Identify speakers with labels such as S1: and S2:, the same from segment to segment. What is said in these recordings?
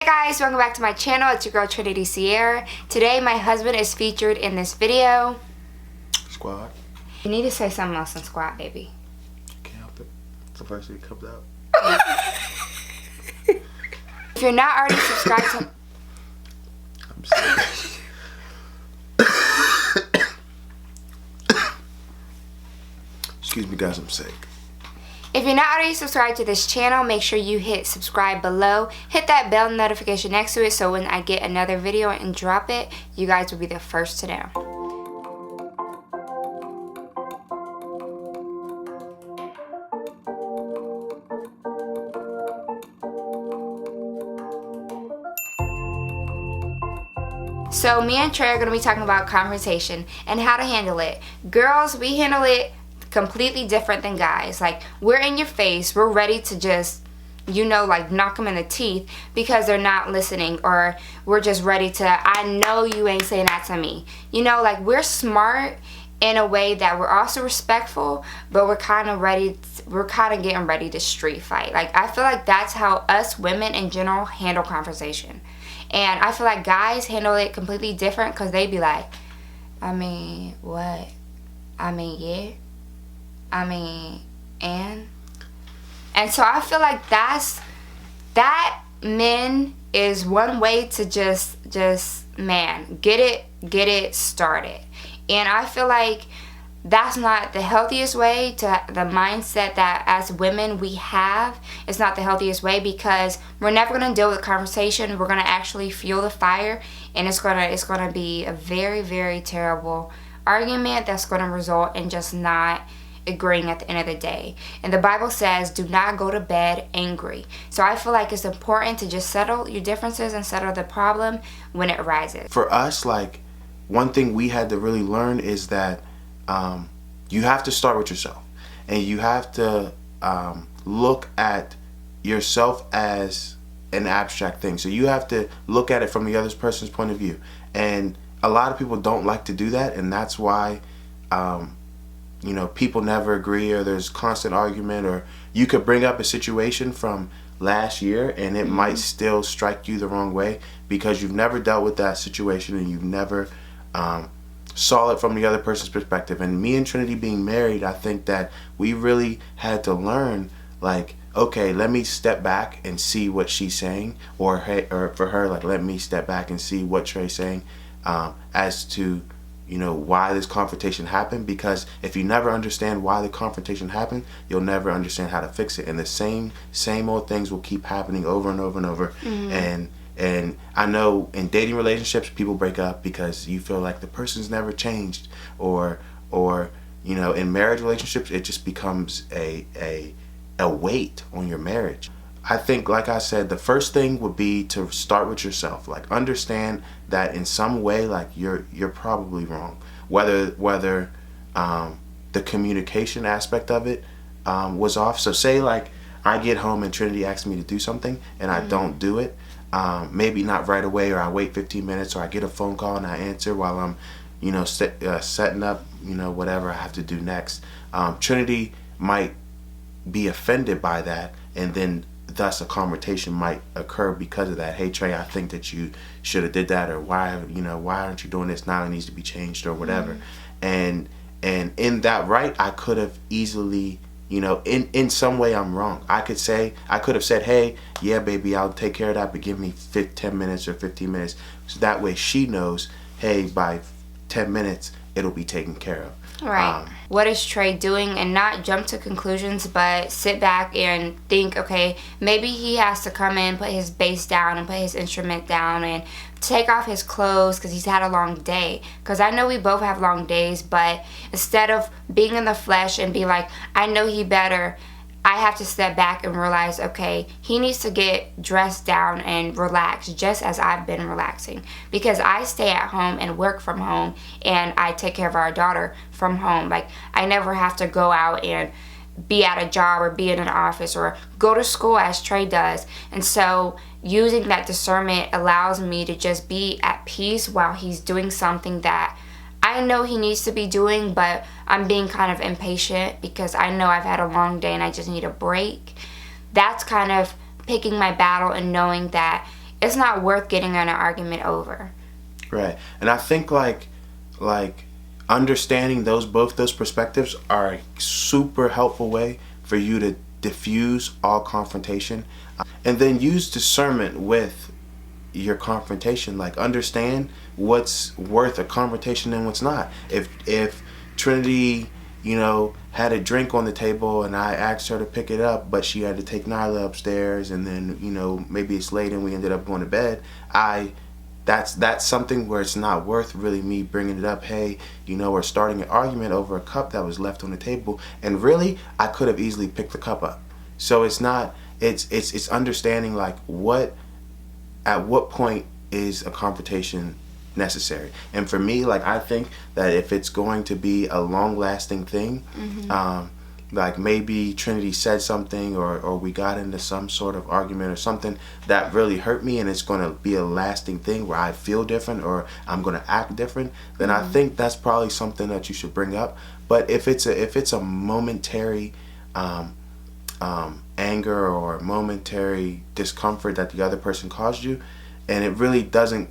S1: guys, welcome back to my channel. It's your girl Trinity Sierra. Today my husband is featured in this video.
S2: Squad.
S1: You need to say something else in squad, baby.
S2: Can't help it. It's the first thing that comes out.
S1: If you're not already subscribed to...
S2: I'm sorry. Excuse me guys, I'm sick.
S1: If you're not already subscribed to this channel, make sure you hit subscribe below. Hit that bell notification next to it so when I get another video and drop it, you guys will be the first to know. So me and Trey are going to be talking about confrontation and how to handle it. Girls, we handle it completely different than guys. Like, we're in your face, we're ready to just, you know, like knock them in the teeth because they're not listening, or we're just ready to, I know you ain't saying that to me. You know, like, we're smart in a way that we're also respectful, but we're kind of getting ready to street fight. Like, I feel like that's how us women in general handle conversation. And I feel like guys handle it completely different because they be like, I mean, what? I mean, yeah. I mean, and so I feel like that men is one way to just man, get it started. And I feel like that's not the healthiest way to the mindset that as women we have. It's not the healthiest way because we're never going to deal with conversation. We're going to actually fuel the fire, and it's going to be a very, very terrible argument that's going to result in just not agreeing at the end of the day. And the Bible says, do not go to bed angry. So I feel like it's important to just settle your differences and settle the problem when it arises.
S2: For us, like, one thing we had to really learn is that you have to start with yourself, and you have to look at yourself as an abstract thing. So you have to look at it from the other person's point of view, and a lot of people don't like to do that, and that's why you know, people never agree, or there's constant argument, or you could bring up a situation from last year and it might still strike you the wrong way because you've never dealt with that situation and you've never saw it from the other person's perspective. And me and Trinity being married, I think that we really had to learn, like, okay, let me step back and see what she's saying, or for her, like, let me step back and see what Trey's saying, as to, you know, why this confrontation happened. Because if you never understand why the confrontation happened, you'll never understand how to fix it, and the same old things will keep happening over and over and over. And I know in dating relationships, people break up because you feel like the person's never changed, or you know, in marriage relationships, it just becomes a weight on your marriage. I think, like I said, the first thing would be to start with yourself. Like, understand that in some way, like, you're probably wrong. Whether the communication aspect of it was off. So say, like, I get home and Trinity asks me to do something and I don't do it. Maybe not right away, or I wait 15 minutes, or I get a phone call and I answer while I'm, you know, setting up, you know, whatever I have to do next. Trinity might be offended by that, and then thus a confrontation might occur because of that. Hey Trey, I think that you should have did that, or why aren't you doing this now? It needs to be changed, or whatever. And in that, right, I could have easily, you know, in some way I'm wrong. I could have said, hey, yeah baby, I'll take care of that, but give me 10 minutes or 15 minutes. So that way she knows, hey, by 10 minutes it'll be taken care of.
S1: Right. What is Trey doing? And not jump to conclusions, but sit back and think, okay, maybe he has to come in, put his bass down and put his instrument down and take off his clothes because he's had a long day. Because I know we both have long days, but instead of being in the flesh and be like, I know he better, I have to step back and realize, okay, he needs to get dressed down and relax just as I've been relaxing, because I stay at home and work from home, and I take care of our daughter from home. Like, I never have to go out and be at a job or be in an office or go to school as Trey does. And so using that discernment allows me to just be at peace while he's doing something that I know he needs to be doing, but I'm being kind of impatient because I know I've had a long day and I just need a break. That's kind of picking my battle and knowing that it's not worth getting in an argument over.
S2: Right. And I think like understanding both those perspectives are a super helpful way for you to diffuse all confrontation, and then use discernment with your confrontation. Like, understand what's worth a confrontation and what's not. If Trinity, had a drink on the table and I asked her to pick it up, but she had to take Nyla upstairs, and then maybe it's late and we ended up going to bed, that's something where it's not worth really me bringing it up. Hey, or starting an argument over a cup that was left on the table, and really I could have easily picked the cup up. So it's understanding like at what point is a confrontation necessary. And for me, like, I think that if it's going to be a long lasting thing, like maybe Trinity said something or we got into some sort of argument or something that really hurt me, and it's going to be a lasting thing where I feel different or I'm going to act different, then I think that's probably something that you should bring up. But if it's a momentary anger or momentary discomfort that the other person caused you, and it really doesn't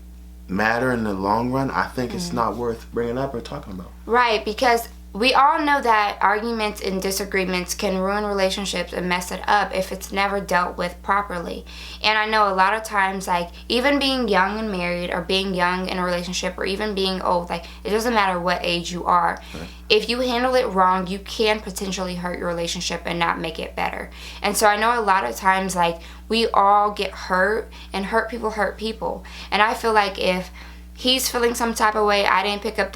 S2: matter in the long run, I think it's not worth bringing up or talking about.
S1: Right, because we all know that arguments and disagreements can ruin relationships and mess it up if it's never dealt with properly. And I know a lot of times, like, even being young and married, or being young in a relationship, or even being old, like, it doesn't matter what age you are. Right. If you handle it wrong, you can potentially hurt your relationship and not make it better. And so I know a lot of times, like, we all get hurt, and hurt people. And I feel like if he's feeling some type of way, I didn't pick up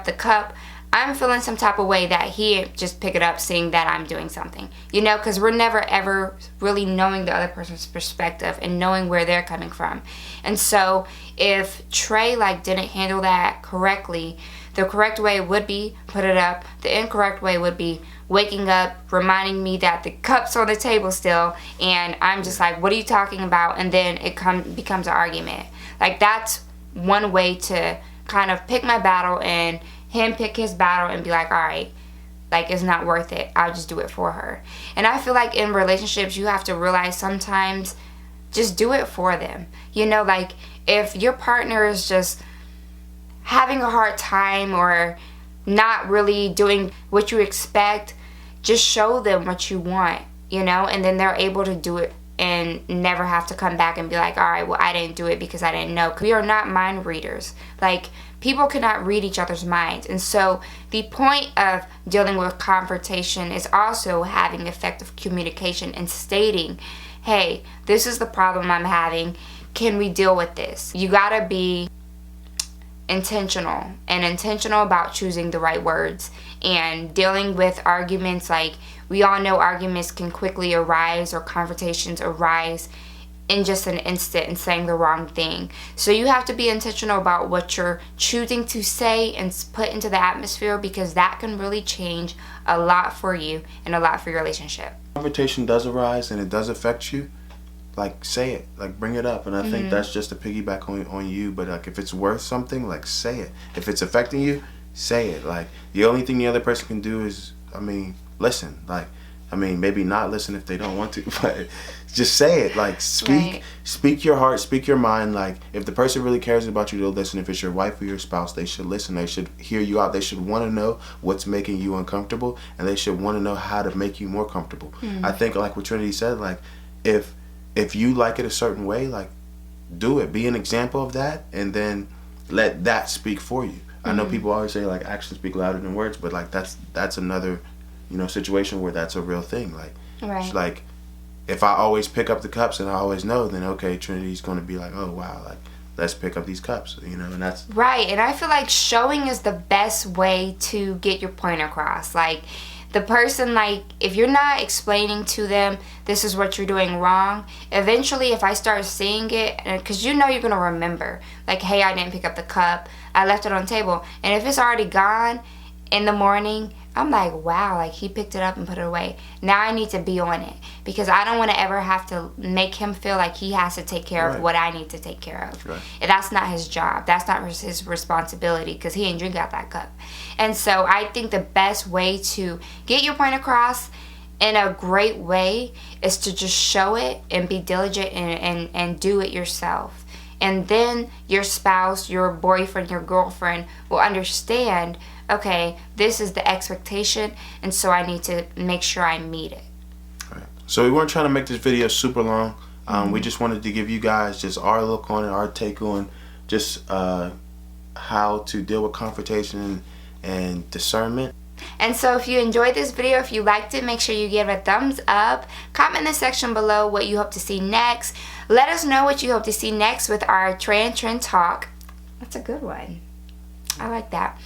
S1: the cup, I'm feeling some type of way that he just pick it up, seeing that I'm doing something, because we're never ever really knowing the other person's perspective and knowing where they're coming from. And so if Trey didn't handle that correctly, the correct way would be put it up. The incorrect way would be waking up, reminding me that the cup's on the table still, and I'm just like, what are you talking about? And then it becomes an argument. Like, that's one way to kind of pick my battle, and him pick his battle and be like, all right, like, it's not worth it. I'll just do it for her. And I feel like in relationships, you have to realize sometimes just do it for them. Like, if your partner is just having a hard time or not really doing what you expect, just show them what you want, and then they're able to do it and never have to come back and be like, all right, well, I didn't do it because I didn't know. We are not mind readers. Like, people cannot read each other's minds. And so the point of dealing with confrontation is also having effective communication and stating, hey, this is the problem I'm having. Can we deal with this? You gotta be intentional about choosing the right words and dealing with arguments. Like, we all know arguments can quickly arise, or confrontations arise in just an instant and saying the wrong thing. So you have to be intentional about what you're choosing to say and put into the atmosphere, because that can really change a lot for you and a lot for your relationship.
S2: Confrontation does arise and it does affect you. Like, say it, like, bring it up. And I think that's just a piggyback on you. But like, if it's worth something, like, say it. If it's affecting you, say it. Like, the only thing the other person can do is, listen. Like, maybe not listen if they don't want to, but just say it. Like, speak your heart, speak your mind. Like, if the person really cares about you, they'll listen. If it's your wife or your spouse, they should listen. They should hear you out. They should want to know what's making you uncomfortable, and they should want to know how to make you more comfortable. I think, like what Trinity said, like, if you like it a certain way, like, do it. Be an example of that, and then let that speak for you. I know people always say, like, actions speak louder than words, but like, that's another situation where that's a real thing. Like,
S1: right.
S2: Like, if I always pick up the cups and I always know, then okay, Trinity's going to be like, oh wow, like, let's pick up these cups, and that's
S1: right. And I feel like showing is the best way to get your point across. Like, the person, like, if you're not explaining to them this is what you're doing wrong, eventually if I start seeing it, because you're going to remember, like, hey, I didn't pick up the cup, I left it on the table, and if it's already gone in the morning, I'm like, wow, like, he picked it up and put it away. Now I need to be on it, because I don't want to ever have to make him feel like he has to take care of what I need to take care of.
S2: Right.
S1: And that's not his job. That's not his responsibility, because he didn't drink out that cup. And so I think the best way to get your point across in a great way is to just show it and be diligent and do it yourself. And then your spouse, your boyfriend, your girlfriend will understand, okay, this is the expectation, and so I need to make sure I meet it.
S2: All right. So we weren't trying to make this video super long. We just wanted to give you guys just our look on it, our take on just how to deal with confrontation and discernment.
S1: And so if you enjoyed this video, if you liked it, make sure you give it a thumbs up. Comment in the section below what you hope to see next. Let us know what you hope to see next with our Trend Talk. That's a good one. I like that.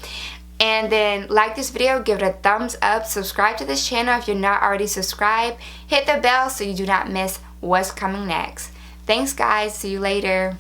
S1: And then like this video, give it a thumbs up. Subscribe to this channel if you're not already subscribed. Hit the bell so you do not miss what's coming next. Thanks guys. See you later.